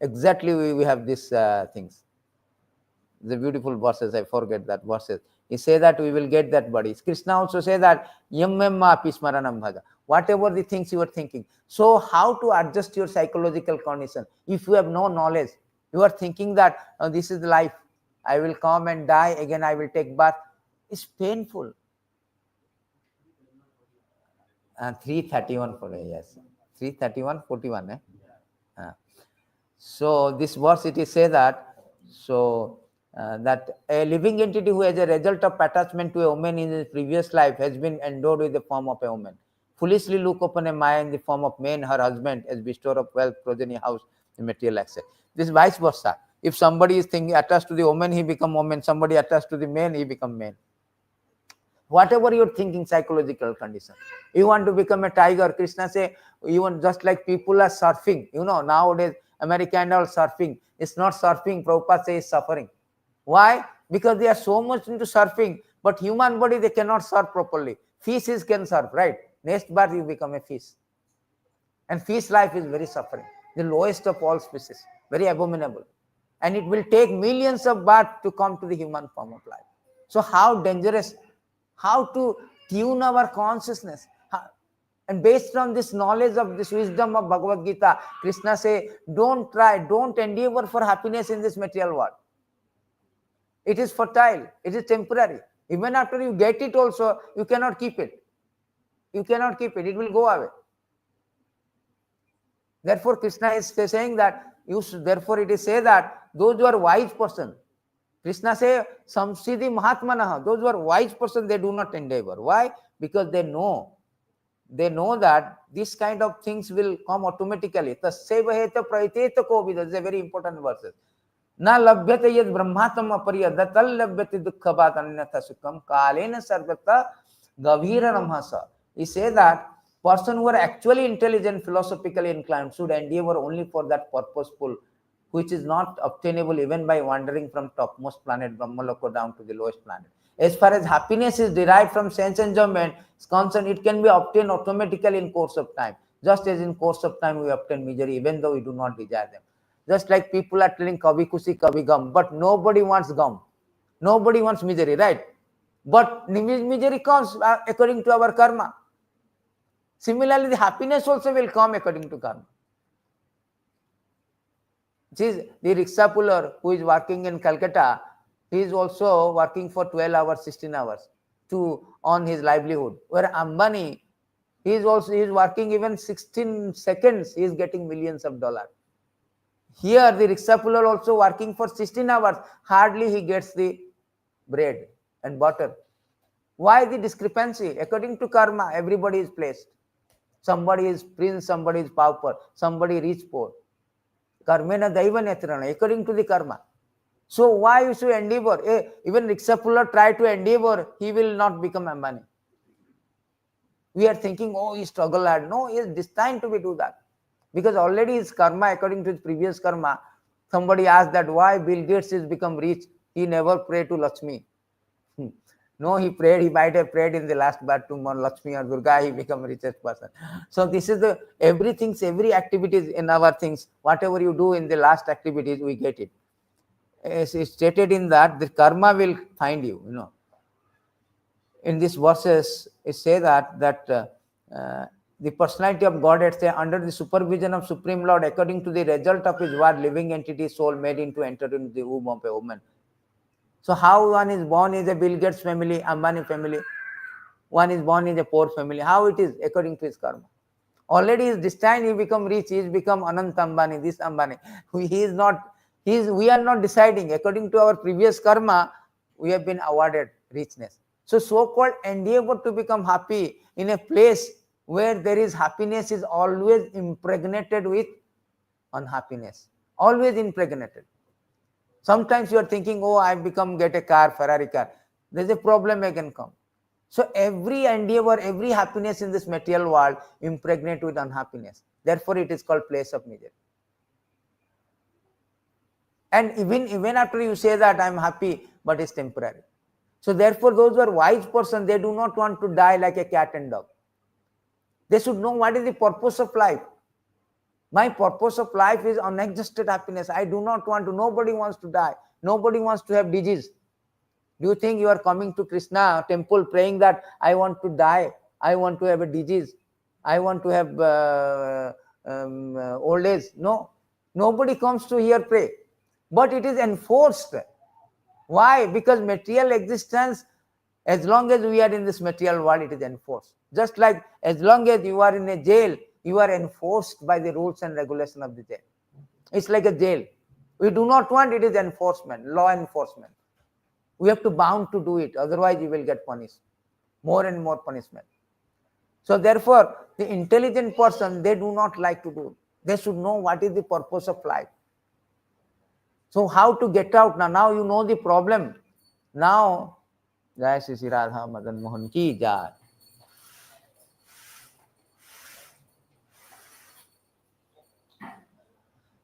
Exactly, we have these things. The beautiful verses, I forget that verses. He say that we will get that body. Krishna also say that yam yam api smaranam bhaja. Whatever the things you are thinking. So how to adjust your psychological condition? If you have no knowledge, you are thinking that this is life. I will come and die, again I will take birth. It's painful. 331 for yes. 331:41. So this verse it is say that, so that a living entity who as a result of attachment to a woman in his previous life has been endowed with the form of a woman. foolishly look upon a Maya in the form of man, her husband, as bestower of wealth, progeny, house, and material access. This is vice versa. If somebody is thinking attached to the woman, he become woman. Somebody attached to the man, he become man. Whatever you're thinking, psychological condition. You want to become a tiger, Krishna say, even just like people are surfing, nowadays America and all surfing. It's not surfing, Prabhupada says suffering. Why? Because they are so much into surfing, but human body they cannot surf properly. Fishes can surf, right? Next birth you become a fish. And fish life is very suffering, the lowest of all species, very abominable. And it will take millions of births to come to the human form of life. So how dangerous, how to tune our consciousness. And based on this knowledge of this wisdom of Bhagavad Gita, Krishna say, don't endeavor for happiness in this material world. It is fertile, it is temporary. Even after you get it also, you cannot keep it. You cannot keep it, it will go away. Therefore, Krishna is saying that, therefore it is said that those who are wise person, Krishna say, Samsiddhi Mahatmanaha, those who are wise person, they do not endeavor. Why? Because they know that this kind of things will come automatically. Tasyeva praiteta kovida, this is a very important verse. Na labhyate yad brahmatam apariyada tal labhyate dukkhabat annatha sukham kalena sarvata gavira ramhasa. He says that person who are actually intelligent, philosophically inclined should endeavor only for that purposeful, which is not obtainable even by wandering from topmost planet Brahmaloka down to the lowest planet. As far as happiness is derived from sense enjoyment is concerned, it can be obtained automatically in course of time. Just as in course of time we obtain misery, even though we do not desire them. Just like people are telling Kabhi Khushi Kabhi Gum, but nobody wants gum. Nobody wants misery, right? But misery comes according to our karma. Similarly, the happiness also will come according to karma. The rickshaw puller who is working in Calcutta, he is also working for 12 hours, 16 hours to earn his livelihood. Where Ambani, he is working even 16 seconds, he is getting millions of dollars. Here, the rickshaw puller also working for 16 hours, hardly he gets the bread and butter. Why the discrepancy? According to karma, everybody is placed. Somebody is prince, somebody is pauper, somebody rich, poor. Karmena daiva netrana, according to the karma. So why you should endeavor? Even rickshaw puller try to endeavor, he will not become Ambani. We are thinking, oh, he struggle hard. No, he is destined to do that. Because already his karma, according to his previous karma, somebody asked that why Bill Gates has become rich. He never prayed to Lakshmi. No, he might have prayed in the last birth to Lakshmi or Durga, he become richest person. So this is every activities in our things, whatever you do in the last activities, we get it. As is stated in that, the karma will find you, In these verses, it says that the personality of Godhead, say, under the supervision of Supreme Lord, according to the result of his word, living entity soul made into enter into the womb of a woman. So how one is born is a Bill Gates family, Ambani family. One is born in a poor family. How it is according to his karma. Already is destined, he become rich, he is become Anant Ambani, this Ambani. We are not deciding. According to our previous karma, we have been awarded richness. So so-called endeavor to become happy in a place where there is happiness is always impregnated with unhappiness. Always impregnated. Sometimes you are thinking, oh, I get a car, Ferrari car. There's a problem again come. So every endeavor, every happiness in this material world impregnate with unhappiness. Therefore, it is called place of misery. And even after you say that I'm happy, but it's temporary. So therefore, those who are wise person, they do not want to die like a cat and dog. They should know what is the purpose of life. My purpose of life is unexhausted happiness. I do not want to, nobody wants to die. Nobody wants to have disease. Do you think you are coming to Krishna temple praying that I want to die, I want to have a disease, I want to have old age? No, nobody comes to here pray. But it is enforced. Why? Because material existence, as long as we are in this material world, it is enforced. Just like as long as you are in a jail, you are enforced by the rules and regulation of the jail. It's like a jail. We do not want, it is enforcement, law enforcement. We have to bound to do it, otherwise you will get punished. More and more punishment. So therefore, the intelligent person, they do not like to do. They should know what is the purpose of life. So how to get out now? Now you know the problem. Now, Jai Shri Radha Madan Mohan ki Jai.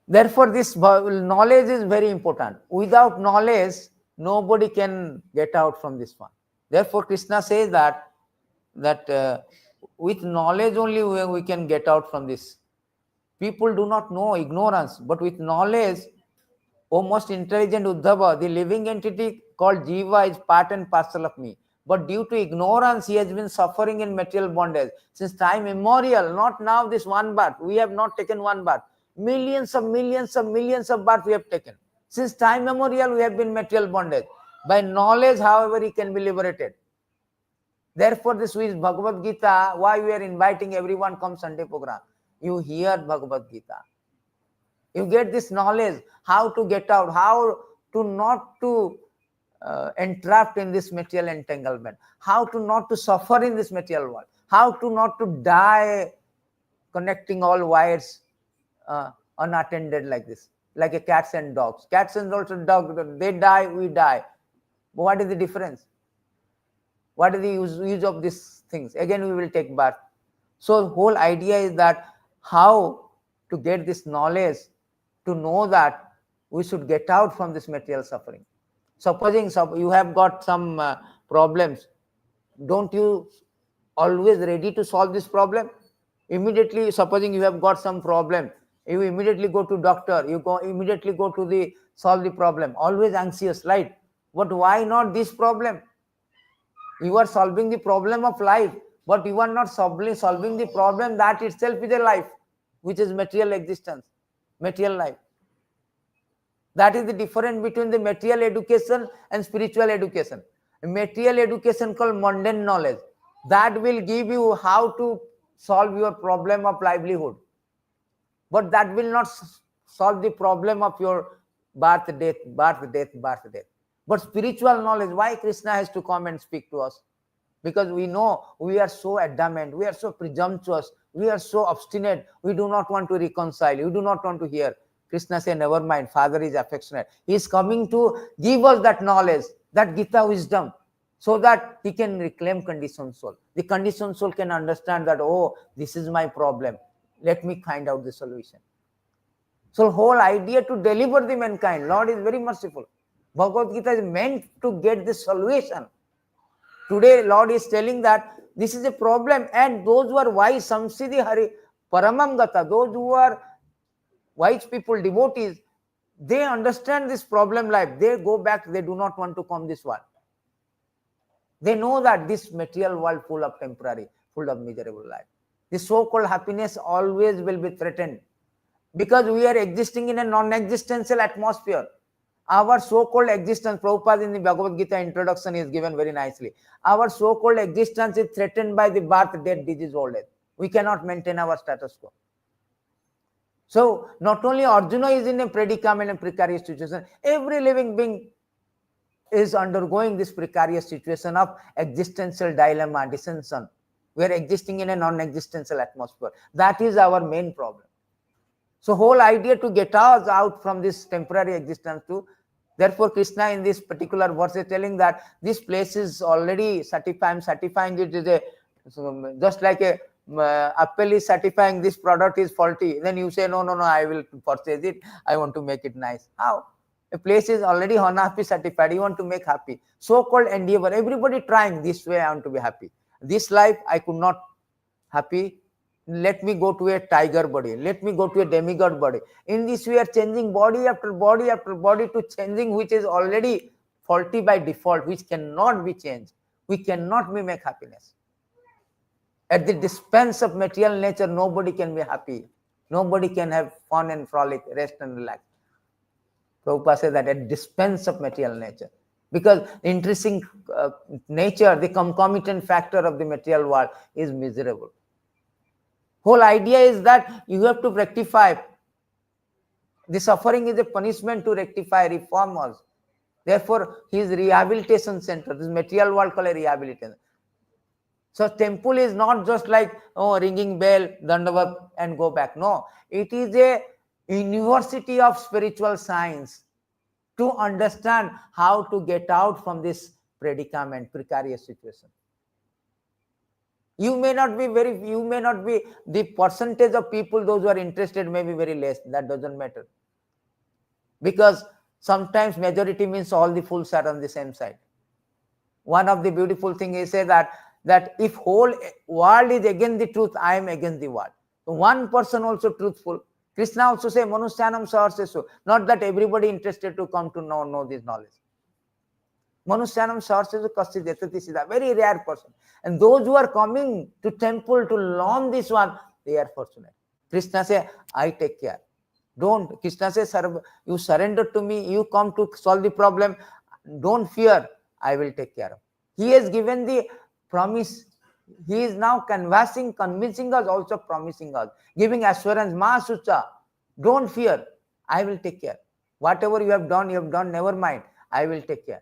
Therefore, this knowledge is very important. Without knowledge, nobody can get out from this one. Therefore, Krishna says that with knowledge only we can get out from this. People do not know, ignorance, but with knowledge, O most intelligent Uddhava, the living entity called Jiva is part and parcel of me. But due to ignorance, he has been suffering in material bondage since time immemorial. Not now this one birth. We have not taken one birth. Millions of births we have taken. Since time immemorial, we have been material bondage. By knowledge, however, he can be liberated. Therefore, this is Bhagavad Gita. Why we are inviting everyone come Sunday program? You hear Bhagavad Gita. You get this knowledge, how to get out, how to not to entrapped in this material entanglement, how to not to suffer in this material world, how to not to die connecting all wires unattended like this, like a cats and dogs. Cats and also dogs, they die, we die. What is the difference? What is the use of these things? Again, we will take birth. So whole idea is that how to get this knowledge, to know that we should get out from this material suffering. Supposing you have got some problems, don't you always ready to solve this problem? Immediately, supposing you have got some problem, you immediately go to doctor, you immediately go to the solve the problem. Always anxious, right? But why not this problem? You are solving the problem of life, but you are not solving the problem that itself is a life, which is material existence, material life. That is the difference between the material education and spiritual education. Material education called mundane knowledge. That will give you how to solve your problem of livelihood. But that will not solve the problem of your birth, death. But spiritual knowledge, why Krishna has to come and speak to us? Because we know we are so adamant, we are so presumptuous, we are so obstinate, we do not want to reconcile, we do not want to hear. Krishna said, never mind, Father is affectionate. He is coming to give us that knowledge, that Gita wisdom, so that he can reclaim conditioned soul. The conditioned soul can understand that, oh, this is my problem. Let me find out the solution. So whole idea to deliver the mankind. Lord is very merciful. Bhagavad Gita is meant to get the solution. Today, Lord is telling that this is a problem, and those who are wise, samsiddhi hari paramam gata, those who are wise people, devotees, they understand this problem life. They go back, they do not want to come this world. They know that this material world full of temporary, full of miserable life. The so-called happiness always will be threatened because we are existing in a non-existential atmosphere. Our so-called existence, Prabhupada in the Bhagavad Gita introduction is given very nicely. Our so-called existence is threatened by the birth, death, disease, old age. We cannot maintain our status quo. So not only Arjuna is in a predicament and precarious situation, every living being is undergoing this precarious situation of existential dilemma, dissension. We are existing in a non-existential atmosphere. That is our main problem. So whole idea to get us out from this temporary existence too. Therefore, Krishna in this particular verse is telling that this place is already certifying it is just like a Apple is certifying this product is faulty. Then you say, no, I will purchase it. I want to make it nice. How? A place is already unhappy certified. You want to make happy. So-called endeavor. Everybody trying this way. I want to be happy. This life I could not happy. Let me go to a tiger body. Let me go to a demigod body. In this we are changing body after body after body to changing which is already faulty by default, which cannot be changed. We cannot make happiness. At the dispense of material nature, nobody can be happy. Nobody can have fun and frolic, rest and relax. Prabhupada says that at dispense of material nature. Because intrinsic nature, the concomitant factor of the material world is miserable. Whole idea is that you have to rectify. The suffering is a punishment to rectify, reform us. Therefore, his rehabilitation center, this material world called a rehabilitation. So temple is not just like, oh, ringing bell, dandavat, and go back. No, it is a university of spiritual science to understand how to get out from this predicament, precarious situation. You may not be the percentage of people, those who are interested may be very less. That doesn't matter. Because sometimes majority means all the fools are on the same side. One of the beautiful things is say that if whole world is against the truth, I am against the world. So one person also truthful. Krishna also say, Manusyanam Saharsesu. Not that everybody interested to come to know this knowledge. Manusyanam Saharsesu Kaschid Yatati Siddha. Very rare person. And those who are coming to temple to learn this one, they are fortunate. Krishna say, I take care. Don't. Krishna says, you surrender to me, you come to solve the problem. Don't fear, I will take care of. He has given the promise. He is now convincing us, also promising us, giving assurance, Ma Sucha, don't fear, I will take care. Whatever you have done, never mind, I will take care.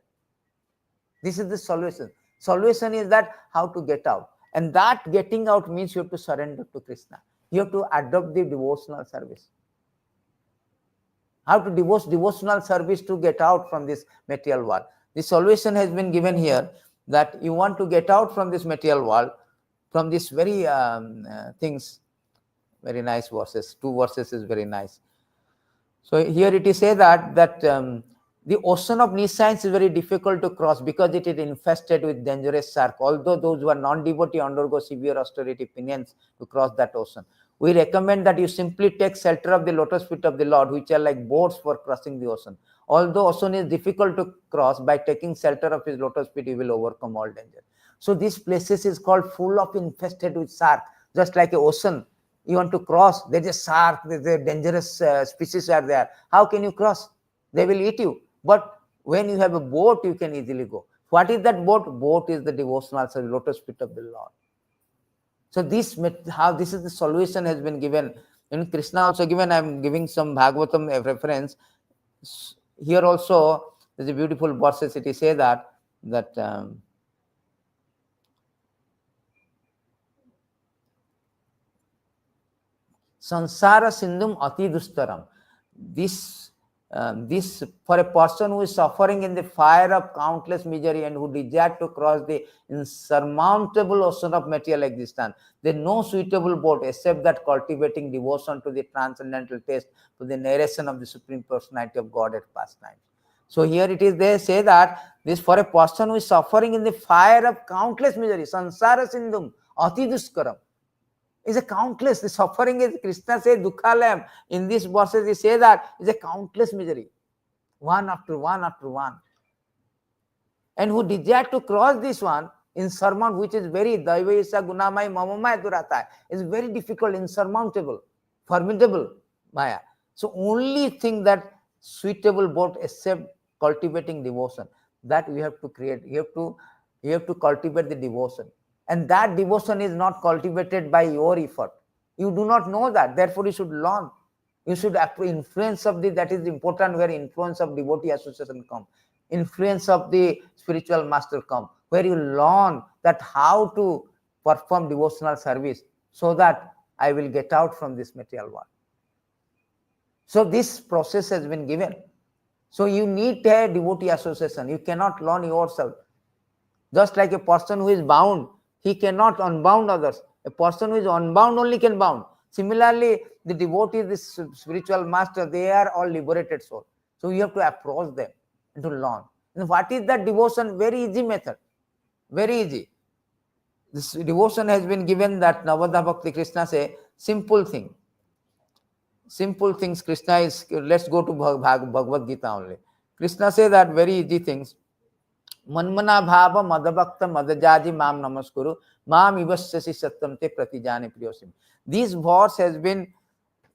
This is the solution. Solution is that how to get out. And that getting out means you have to surrender to Krishna. You have to adopt the devotional service. How to devotional service to get out from this material world. The solution has been given here, that you want to get out from this material world, from these very things. Very nice verses. 2 verses is very nice. So here it is say that the ocean of nescience is very difficult to cross because it is infested with dangerous shark. Although those who are non-devotee undergo severe austerity penance to cross that ocean. We recommend that you simply take shelter of the lotus feet of the Lord, which are like boats for crossing the ocean. Although ocean is difficult to cross, by taking shelter of his lotus feet, you will overcome all danger. So these places is called full of infested with shark, just like an ocean. You want to cross, there is a shark, there is a dangerous species are there. How can you cross? They will eat you. But when you have a boat, you can easily go. What is that boat? Boat is the devotional service, lotus feet of the Lord. So this is the solution has been given. In Krishna also given, I am giving some Bhagavatam reference. Here also, there is a beautiful verses. It is say that Sansara Sindhum Ati Dustaram. This for a person who is suffering in the fire of countless misery and who desire to cross the insurmountable ocean of material existence, there is no suitable boat except that cultivating devotion to the transcendental taste, to the narration of the Supreme Personality of God at pastime. So here it is, they say that this for a person who is suffering in the fire of countless misery, Sansara Sindhum Ati Duskaram. Is a countless, the suffering is, Krishna says, Dukhalayam. In these verses, he says that is a countless misery, one after one after one. And who desire to cross this one, insurmountable, which is very, Daivayasa Gunamai Mamamaya Duratai, is very difficult, insurmountable, formidable Maya. So only thing that suitable boat except cultivating devotion, that we have to create. You have to cultivate the devotion. And that devotion is not cultivated by your effort. You do not know that. Therefore, you should learn. You should influence of that is important where influence of devotee association come. Influence of the spiritual master come. Where you learn that how to perform devotional service so that I will get out from this material world. So this process has been given. So you need a devotee association. You cannot learn yourself. Just like a person who is bound, he cannot unbound others. A person who is unbound only can bound. Similarly, the devotees, the spiritual master, they are all liberated souls. So you have to approach them and to learn. And what is that devotion? Very easy method. Very easy. This devotion has been given that Navadha Bhakti Krishna say, simple thing. Simple things Krishna is, let's go to Bhagavad Gita only. Krishna say that very easy things. Manmana bhava madabhakta madajaji mam namaskuru mam ivasyasi satyam te pratijane priyosim. This verse has been,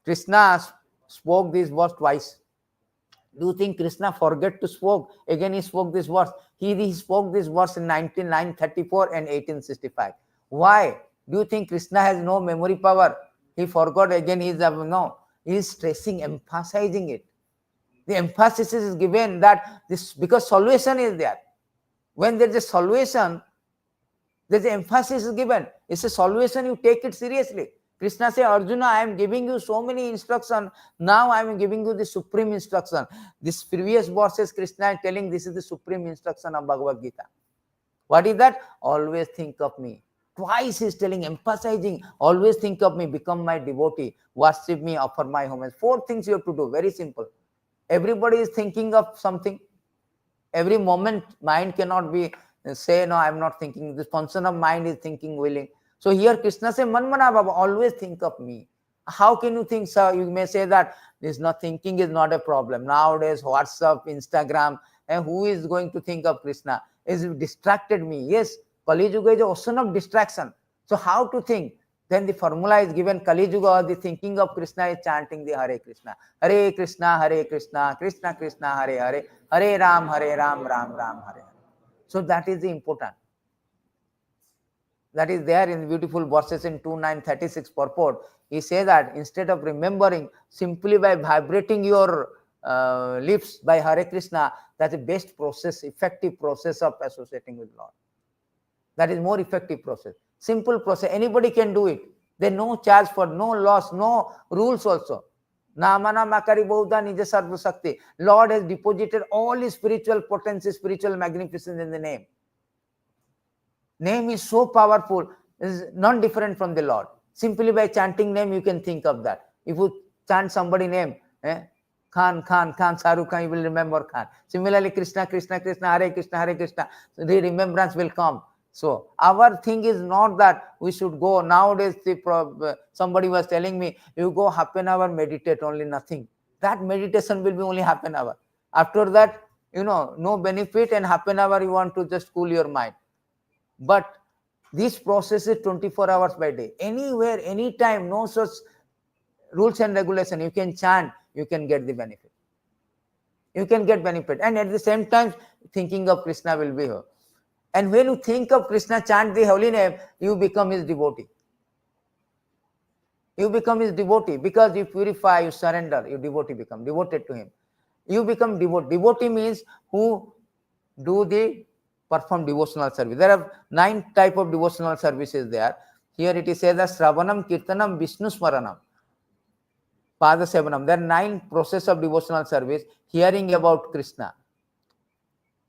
Krishna spoke this verse twice. Do you think Krishna forget to spoke? Again he spoke this verse. He spoke this verse in 1934 and 1865. Why? Do you think Krishna has no memory power? He forgot again. He is stressing, emphasizing it. The emphasis is given that this, because solution is there. When there is a solution, There's emphasis is given. It's a solution, you take it seriously. Krishna says, Arjuna, I am giving you so many instructions. Now I am giving you the supreme instruction. This previous verses, Krishna is telling this is the supreme instruction of Bhagavad Gita. What is that? Always think of me. Twice he is telling, emphasizing, always think of me, become my devotee, worship me, offer my homage. 4 things you have to do, very simple. Everybody is thinking of something. Every moment, mind cannot be, say, no, I am not thinking. This function of mind is thinking, willing. So here Krishna says, Manmana Baba, always think of me. How can you think, sir? You may say that this not thinking is not a problem. Nowadays, WhatsApp, Instagram, and who is going to think of Krishna? Is distracted me. Yes, Kali Yuga is an ocean of distraction. So how to think? Then the formula is given. Kali Yuga, the thinking of Krishna is chanting the Hare Krishna. Hare Krishna, Hare Krishna, Krishna Krishna, Hare Hare, Hare Ram, Ram Ram, Hare Hare. So that is the important. That is there in beautiful verses in 2936 purport. He says that instead of remembering, simply by vibrating your lips by Hare Krishna, that's the best process, effective process of associating with Lord. That is more effective process. Simple process. Anybody can do it. There is no charge for, no loss, no rules also. Namana Makari Bauda Nija Sarva Sakti. Lord has deposited all his spiritual potency, spiritual magnificence in the name. Name is so powerful, is not different from the Lord. Simply by chanting name, you can think of that. If you chant somebody name, Khan, Shahrukh Khan, you will remember Khan. Similarly, Krishna, Krishna, Krishna, Hare Krishna, Hare Krishna. The remembrance will come. So our thing is not that we should go. Nowadays, somebody was telling me, you go half an hour, meditate, only nothing. That meditation will be only half an hour. After that, no benefit, and half an hour you want to just cool your mind. But this process is 24 hours by day. Anywhere, anytime, no such rules and regulation. You can chant, you can get the benefit. You can get benefit. And at the same time, thinking of Krishna will be here. And when you think of Krishna, chant the holy name, you become his devotee. You become his devotee because you purify, you surrender, you devotee become devoted to him. You become devotee. Devotee means who perform devotional service. There are 9 types of devotional services there. Here it is said that Sravanam, Kirtanam, Vishnu Smaranam, Pada Sevanam. There are 9 process of devotional service. Hearing about Krishna,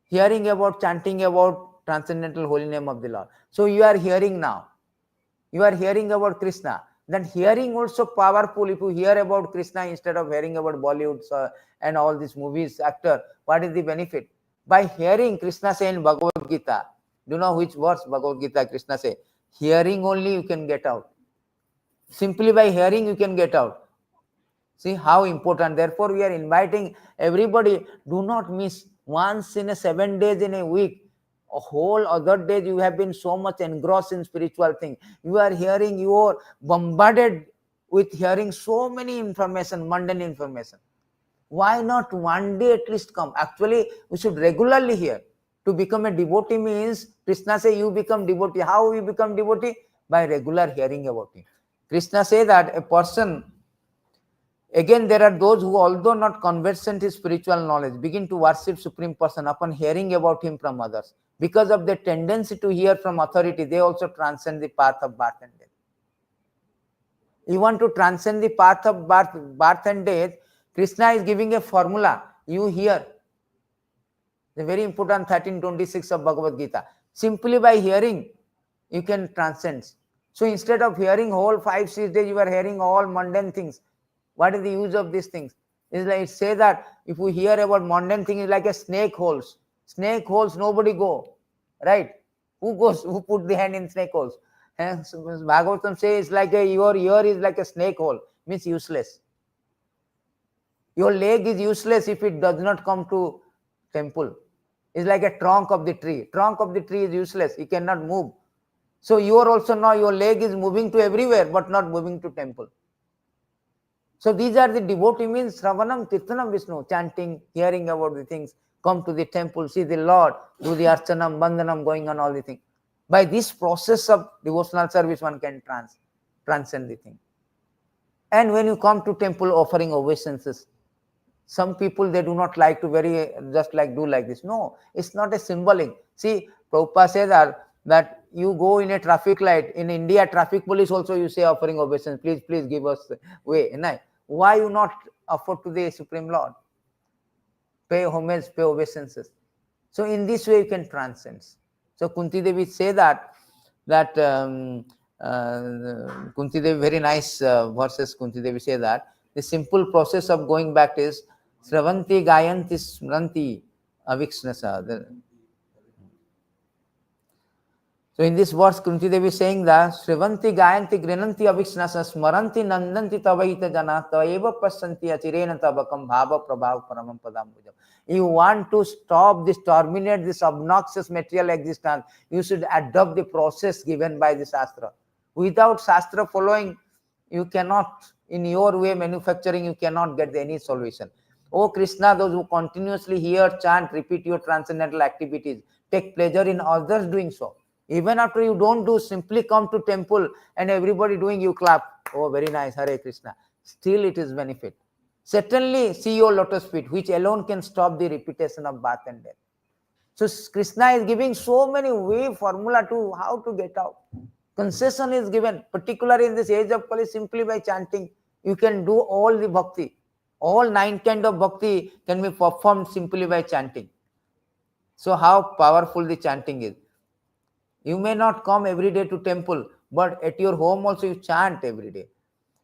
hearing about, chanting about transcendental holy name of the Lord. So you are hearing now. You are hearing about Krishna. Then hearing also powerful. If you hear about Krishna instead of hearing about Bollywood and all these movies, actor, what is the benefit? By hearing, Krishna say in Bhagavad Gita, do you know which verse Bhagavad Gita Krishna say? Hearing only you can get out. Simply by hearing you can get out. See how important. Therefore, we are inviting everybody, do not miss once in 7 days in a week. A whole other days you have been so much engrossed in spiritual things. You are hearing, you are bombarded with hearing so many information, mundane information. Why not one day at least come? Actually, we should regularly hear. To become a devotee means, Krishna say you become devotee. How you become devotee? By regular hearing about him. Krishna say that a person, again there are those who, although not conversant in spiritual knowledge, begin to worship Supreme Person upon hearing about him from others. Because of the tendency to hear from authority, they also transcend the path of birth and death. You want to transcend the path of birth and death, Krishna is giving a formula. You hear. The very important 13:26 of Bhagavad Gita. Simply by hearing, you can transcend. So instead of hearing whole 5-6 days, you are hearing all mundane things. What is the use of these things? It's like it say that if we hear about mundane things, it's like a snake holes. Snake holes, nobody go. Right? Who goes? Who put the hand in snake holes? So Bhagavatam says like your ear is like a snake hole. Means useless. Your leg is useless if it does not come to temple. It's like a trunk of the tree. Trunk of the tree is useless. You cannot move. So you are also now, your leg is moving to everywhere, but not moving to temple. So these are the devotee means Sravanam, Kirtanam, Vishnu, chanting, hearing about the things, come to the temple, see the Lord, do the Archanam, Bandhanam, going on all the things. By this process of devotional service, one can transcend the thing. And when you come to temple offering obeisances, some people, they do not like to just like do like this. No, it's not a symbolic. See, Prabhupada says that you go in a traffic light, in India, traffic police also you say offering obeisance, please give us way. Why you not offer to the Supreme Lord? Pay homage, pay obeisances. So in this way you can transcend. So Kunti Devi say that Kunti Devi, very nice verses. Kunti Devi say that the simple process of going back is Sravanti Gayanti Smranti Aviksnasa. So in this verse, Kunti Devi is saying that Srivanti Gayanti Grinanti Aviksnasa Smaranti Nandanti Tavaita Jana Tavaeva Pasanti Achirena Tabakam Bhava Prabhav Paramam Padam Bhujam. You want to stop this, terminate this obnoxious material existence, you should adopt the process given by the Shastra. Without Shastra following, you cannot, in your way manufacturing, you cannot get any solution. Oh Krishna, those who continuously hear, chant, repeat your transcendental activities, take pleasure in others doing so. Even after you don't do, simply come to temple and everybody doing, you clap. Oh, very nice, Hare Krishna. Still it is benefit. Certainly see your lotus feet, which alone can stop the repetition of birth and death. So Krishna is giving so many way formula to how to get out. Concession is given, particularly in this age of Kali, simply by chanting. You can do all the bhakti. All 9 kinds of bhakti can be performed simply by chanting. So how powerful the chanting is. You may not come every day to temple, but at your home also you chant every day.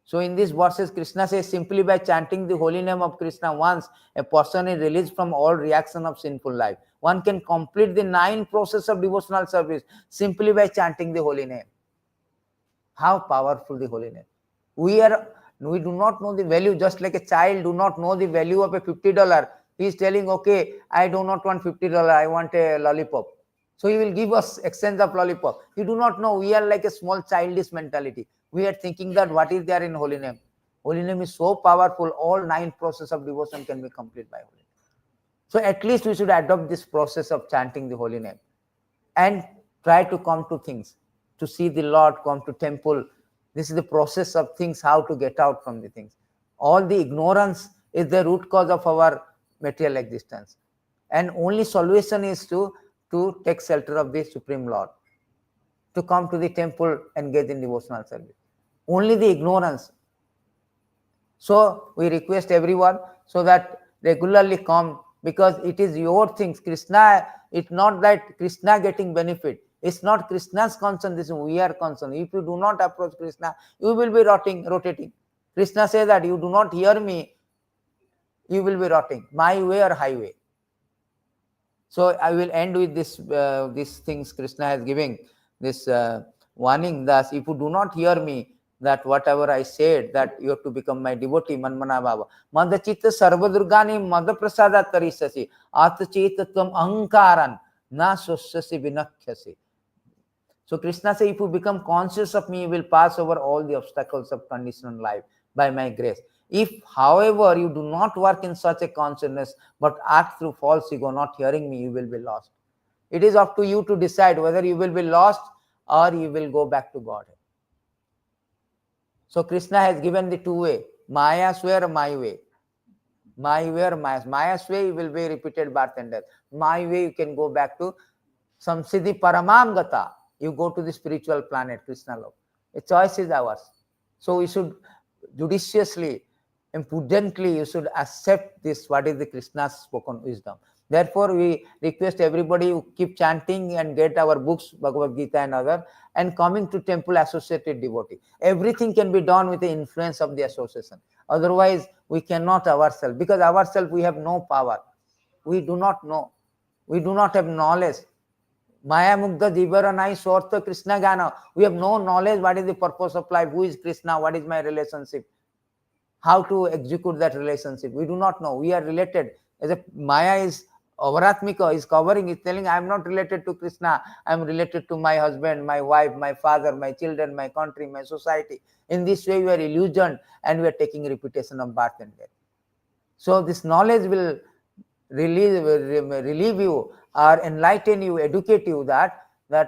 So in these verses, Krishna says simply by chanting the holy name of Krishna once, a person is released from all reaction of sinful life. One can complete the 9 process of devotional service simply by chanting the holy name. How powerful the holy name. We do not know the value, just like a child do not know the value of a $50. He is telling, okay, I do not want $50, I want a lollipop. So he will give us exchange of lollipop. You do not know. We are like a small childish mentality. We are thinking that what is there in holy name. Holy name is so powerful. All 9 process of devotion can be completed by holy name. So at least we should adopt this process of chanting the holy name and try to come to things, to see the Lord, come to temple. This is the process of things, how to get out from the things. All the ignorance is the root cause of our material existence. And only solution is to take shelter of the Supreme Lord, to come to the temple and get in devotional service. Only the ignorance. So we request everyone so that regularly come, because it is your things. Krishna, it's not that Krishna getting benefit. It's not Krishna's concern, this is we are concerned. If you do not approach Krishna, you will be rotating. Krishna says that you do not hear me, you will be rotting. My way or highway. So I will end with this these things Krishna has given, this warning, thus if you do not hear me, that whatever I said, that you have to become my devotee, manmana bhava. Madachita sarvadurgani madaprasada tarisasi atachetatam ahankaran na sosyasi vinakhyasi. So Krishna says, if you become conscious of me, you will pass over all the obstacles of conditional life by my grace. If, however, you do not work in such a consciousness, but act through false ego, not hearing me, you will be lost. It is up to you to decide whether you will be lost or you will go back to God. So Krishna has given the 2 ways, Maya's way or my way. My way or Maya's. Maya's way will be repeated birth and death. My way, you can go back to Samsiddhi Paramam Gata. You go to the spiritual planet, Krishna love. A choice is ours. So we should judiciously and prudently, you should accept this, what is the Krishna's spoken wisdom. Therefore, we request everybody who keep chanting and get our books, Bhagavad Gita and other, and coming to temple associated devotee. Everything can be done with the influence of the association. Otherwise, we cannot ourselves, because ourselves we have no power. We do not know. We do not have knowledge. Maya Mugdha Jivara Nai Swartha Krishna Gana. We have no knowledge what is the purpose of life, who is Krishna, what is my relationship, how to execute that relationship. We do not know. We are related. As a Maya is Avaratmika, is covering, is telling I am not related to Krishna, I am related to my husband, my wife, my father, my children, my country, my society. In this way we are illusioned and we are taking repetition of birth and death. So this knowledge will relieve you or enlighten you, educate you that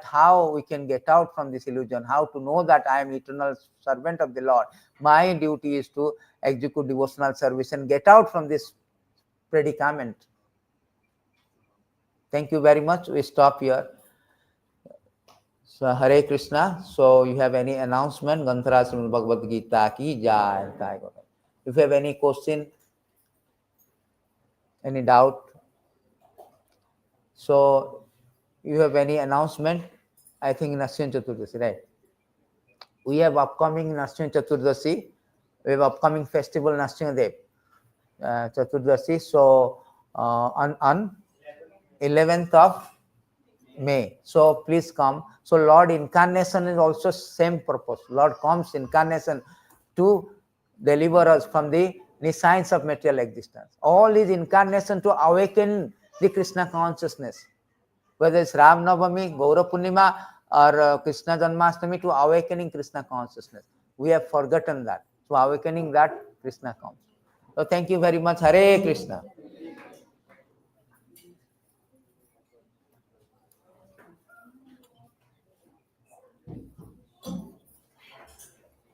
how we can get out from this illusion, how to know that I am eternal servant of the Lord. My duty is to execute devotional service and get out from this predicament. Thank you very much. We stop here. So Hare Krishna. So you have any announcement? Ganthara Srimad Bhagavad Gita ki jai. If you have any question, any doubt, so you have any announcement? I think Narasimha Chaturdasi, right? We have upcoming Narasimha Chaturdasi. We have upcoming festival Narasimha Dev Chaturdasi. So on 11th of May. So please come. So Lord Incarnation is also same purpose. Lord comes incarnation to deliver us from the nescience of material existence. All is incarnation to awaken the Krishna consciousness. Whether it's Ram Navami, Gaura Purnima, or Krishna Janmashtami, to awakening Krishna consciousness. We have forgotten that. So awakening that, Krishna comes. So thank you very much. Hare Krishna.